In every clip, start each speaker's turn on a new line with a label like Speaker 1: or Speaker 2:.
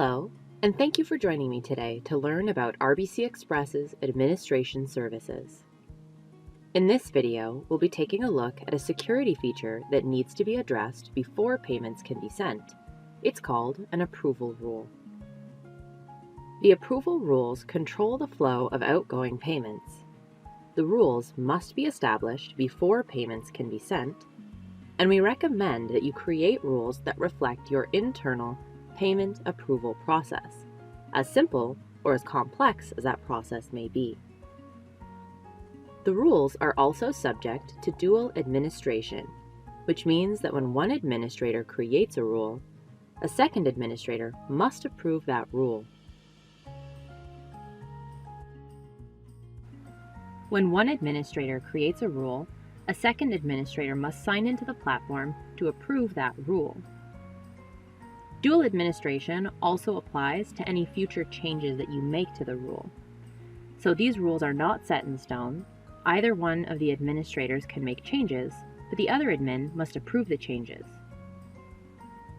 Speaker 1: Hello, and thank you for joining me today to learn about RBC Express's administration services. In this video, we'll be taking a look at a security feature that needs to be addressed before payments can be sent. It's called an approval rule. The approval rules control the flow of outgoing payments. The rules must be established before payments can be sent, and we recommend that you create rules that reflect your internal payment approval process, as simple or as complex as that process may be. The rules are also subject to dual administration, which means that when one administrator creates a rule, a second administrator must approve that rule. When one administrator creates a rule, a second administrator must sign into the platform to approve that rule. Dual administration also applies to any future changes that you make to the rule. So these rules are not set in stone. Either one of the administrators can make changes, but the other admin must approve the changes.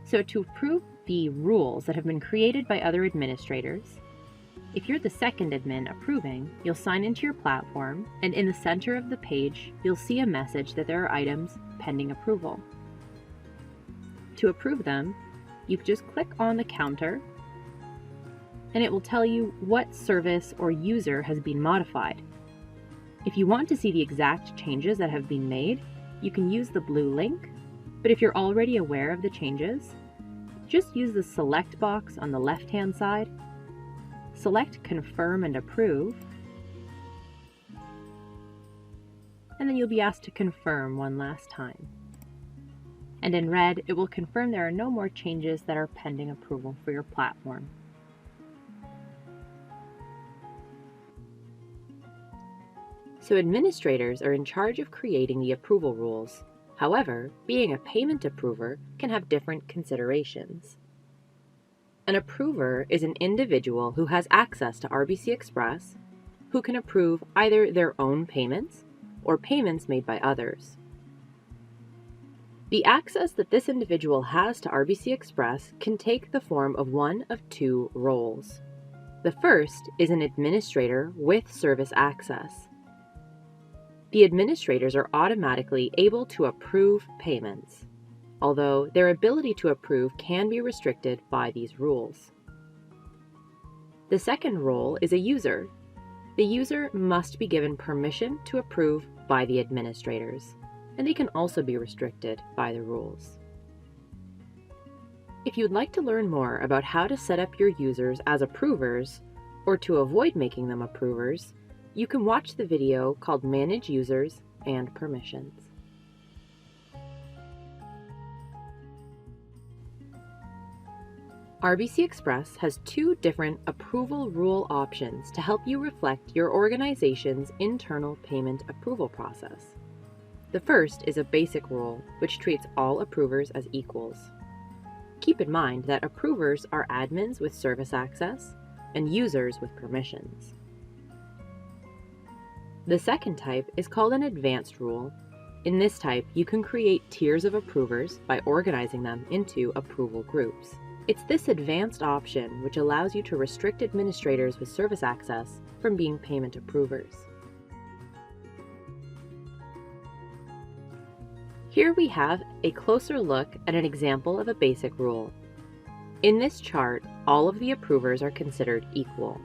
Speaker 1: So to approve the rules that have been created by other administrators, if you're the second admin approving, you'll sign into your platform, and in the center of the page, you'll see a message that there are items pending approval. To approve them, you just click on the counter, and it will tell you what service or user has been modified. If you want to see the exact changes that have been made, you can use the blue link, but if you're already aware of the changes, just use the select box on the left-hand side, select Confirm and Approve, and then you'll be asked to confirm one last time. And in red, it will confirm there are no more changes that are pending approval for your platform. So administrators are in charge of creating the approval rules. However, being a payment approver can have different considerations. An approver is an individual who has access to RBC Express, who can approve either their own payments or payments made by others. The access that this individual has to RBC Express can take the form of one of two roles. The first is an administrator with service access. The administrators are automatically able to approve payments, although their ability to approve can be restricted by these rules. The second role is a user. The user must be given permission to approve by the administrators, and they can also be restricted by the rules. If you'd like to learn more about how to set up your users as approvers, or to avoid making them approvers, you can watch the video called Manage Users and Permissions. RBC Express has two different approval rule options to help you reflect your organization's internal payment approval process. The first is a basic rule, which treats all approvers as equals. Keep in mind that approvers are admins with service access and users with permissions. The second type is called an advanced rule. In this type, you can create tiers of approvers by organizing them into approval groups. It's this advanced option which allows you to restrict administrators with service access from being payment approvers. Here we have a closer look at an example of a basic rule. In this chart, all of the approvers are considered equal,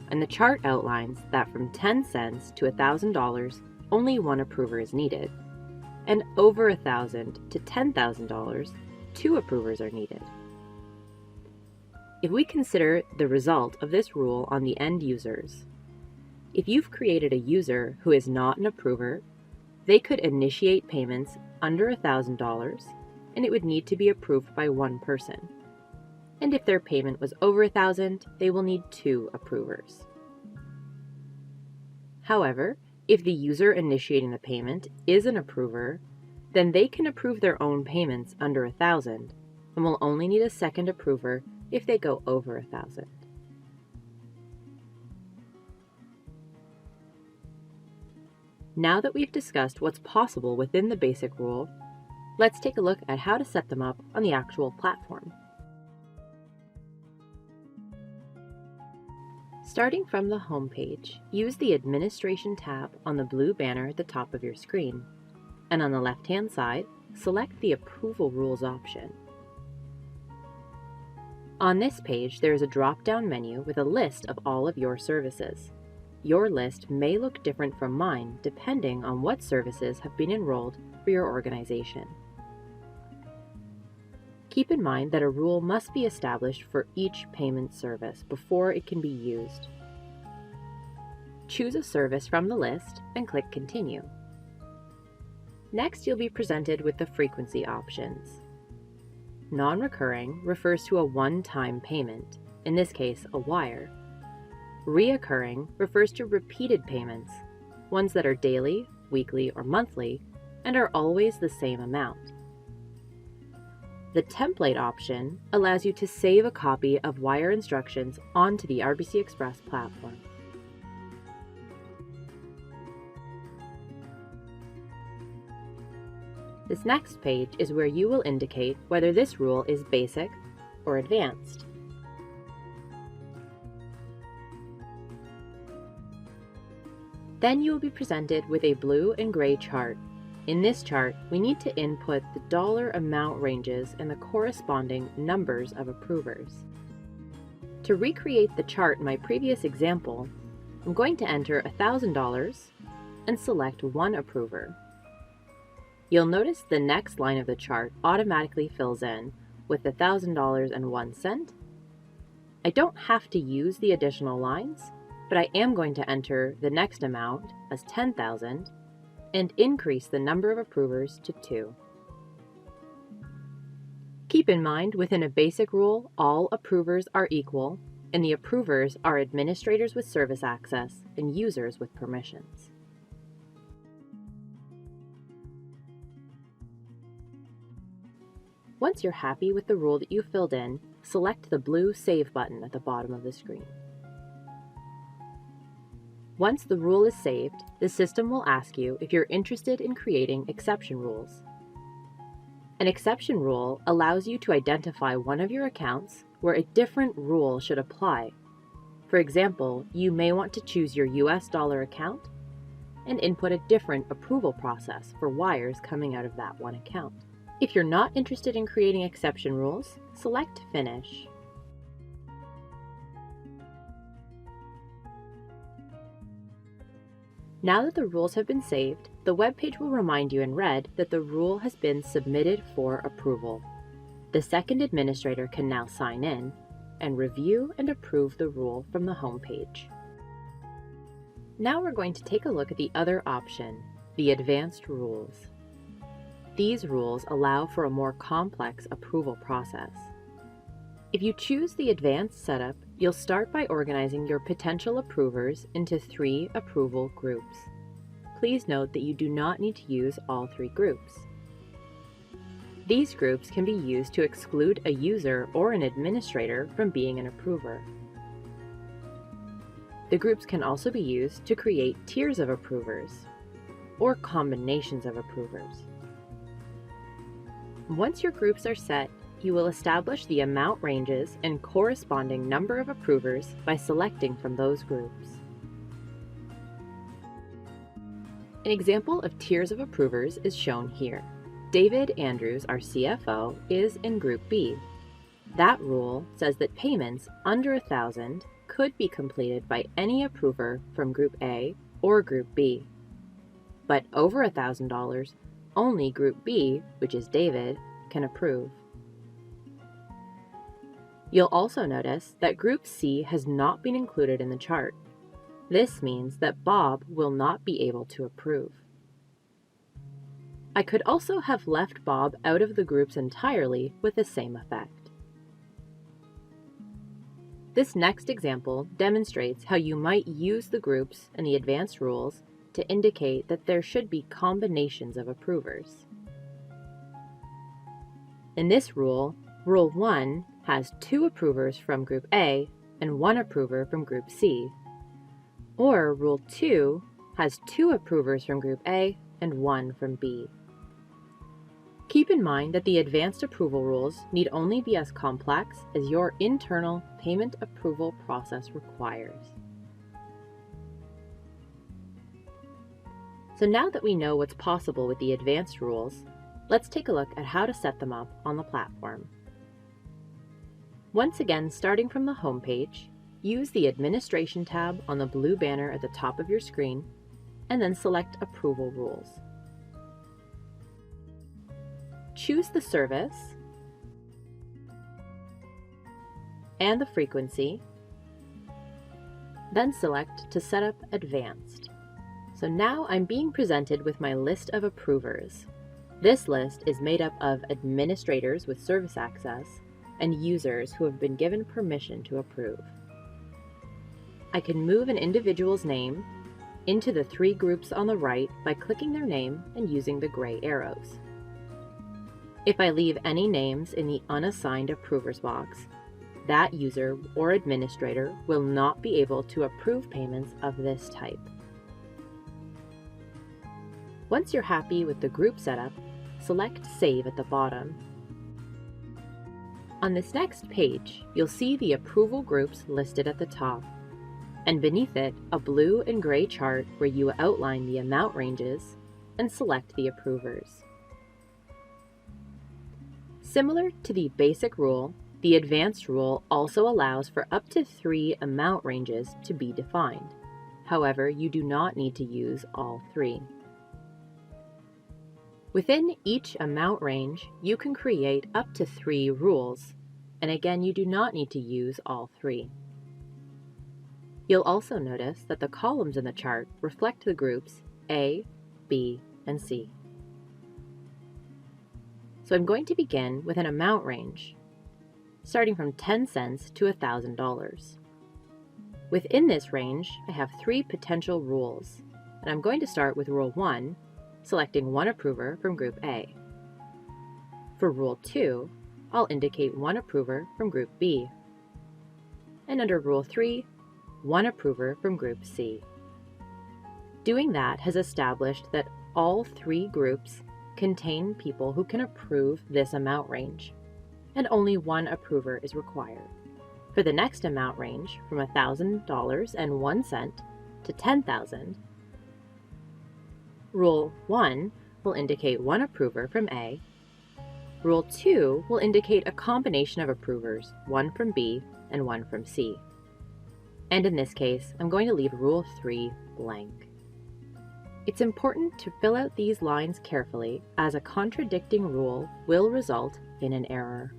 Speaker 1: and the chart outlines that from 10 cents to $1,000, only one approver is needed, and over $1,000 to $10,000, two approvers are needed. If we consider the result of this rule on the end users, if you've created a user who is not an approver, they could initiate payments under $1,000, and it would need to be approved by one person. And if their payment was over $1,000, they will need two approvers. However, if the user initiating the payment is an approver, then they can approve their own payments under $1,000 and will only need a second approver if they go over $1,000. Now that we've discussed what's possible within the basic rule, let's take a look at how to set them up on the actual platform. Starting from the home page, use the Administration tab on the blue banner at the top of your screen, and on the left-hand side, select the Approval Rules option. On this page, there is a drop-down menu with a list of all of your services. Your list may look different from mine depending on what services have been enrolled for your organization. Keep in mind that a rule must be established for each payment service before it can be used. Choose a service from the list and click Continue. Next, you'll be presented with the frequency options. Non-recurring refers to a one-time payment, in this case a wire. Reoccurring refers to repeated payments, ones that are daily, weekly, or monthly, and are always the same amount. The template option allows you to save a copy of wire instructions onto the RBC Express platform. This next page is where you will indicate whether this rule is basic or advanced. Then you will be presented with a blue and gray chart. In this chart, we need to input the dollar amount ranges and the corresponding numbers of approvers. To recreate the chart in my previous example, I'm going to enter $1,000 and select one approver. You'll notice the next line of the chart automatically fills in with $1,000.01. I don't have to use the additional lines, but I am going to enter the next amount as $10,000 and increase the number of approvers to 2. Keep in mind, within a basic rule, all approvers are equal, and the approvers are administrators with service access and users with permissions. Once you're happy with the rule that you filled in, select the blue Save button at the bottom of the screen. Once the rule is saved, the system will ask you if you're interested in creating exception rules. An exception rule allows you to identify one of your accounts where a different rule should apply. For example, you may want to choose your US dollar account and input a different approval process for wires coming out of that one account. If you're not interested in creating exception rules, select Finish. Now that the rules have been saved, the web page will remind you in red that the rule has been submitted for approval. The second administrator can now sign in and review and approve the rule from the home page. Now we're going to take a look at the other option, the Advanced Rules. These rules allow for a more complex approval process. If you choose the advanced setup, you'll start by organizing your potential approvers into 3 approval groups. Please note that you do not need to use all 3 groups. These groups can be used to exclude a user or an administrator from being an approver. The groups can also be used to create tiers of approvers or combinations of approvers. Once your groups are set, you will establish the amount ranges and corresponding number of approvers by selecting from those groups. An example of tiers of approvers is shown here. David Andrews, our CFO, is in Group B. That rule says that payments under $1,000 could be completed by any approver from Group A or Group B. But over $1,000, only Group B, which is David, can approve. You'll also notice that Group C has not been included in the chart. This means that Bob will not be able to approve. I could also have left Bob out of the groups entirely with the same effect. This next example demonstrates how you might use the groups and the advanced rules to indicate that there should be combinations of approvers. In this rule, Rule 1 has 2 approvers from Group A and 1 approver from Group C. Or Rule 2 has 2 approvers from Group A and 1 from B. Keep in mind that the advanced approval rules need only be as complex as your internal payment approval process requires. So now that we know what's possible with the advanced rules, let's take a look at how to set them up on the platform. Once again, starting from the home page, use the Administration tab on the blue banner at the top of your screen, and then select Approval Rules. Choose the service and the frequency, then select to set up Advanced. So now I'm being presented with my list of approvers. This list is made up of administrators with service access and users who have been given permission to approve. I can move an individual's name into the 3 groups on the right by clicking their name and using the gray arrows. If I leave any names in the unassigned approvers box, that user or administrator will not be able to approve payments of this type. Once you're happy with the group setup, select Save at the bottom. On this next page, you'll see the approval groups listed at the top, and beneath it, a blue and gray chart where you outline the amount ranges and select the approvers. Similar to the basic rule, the advanced rule also allows for up to 3 amount ranges to be defined. However, you do not need to use all 3. Within each amount range, you can create up to 3 rules, and again, you do not need to use all 3. You'll also notice that the columns in the chart reflect the groups A, B, and C. So I'm going to begin with an amount range, starting from 10 cents to $1,000. Within this range, I have 3 potential rules, and I'm going to start with Rule 1, selecting 1 approver from Group A. For Rule 2, I'll indicate 1 approver from Group B. And under Rule 3, 1 approver from Group C. Doing that has established that all 3 groups contain people who can approve this amount range, and only 1 approver is required. For the next amount range, from $1,000.01 to $10,000, Rule 1 will indicate 1 approver from A. Rule 2 will indicate a combination of approvers, 1 from B and 1 from C. And in this case, I'm going to leave Rule 3 blank. It's important to fill out these lines carefully, as a contradicting rule will result in an error.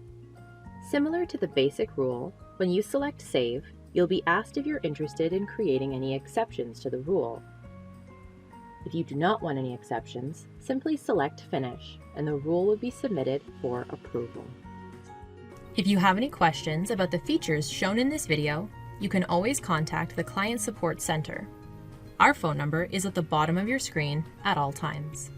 Speaker 1: Similar to the basic rule, when you select Save, you'll be asked if you're interested in creating any exceptions to the rule. If you do not want any exceptions, simply select Finish, and the rule will be submitted for approval.
Speaker 2: If you have any questions about the features shown in this video, you can always contact the Client Support Center. Our phone number is at the bottom of your screen at all times.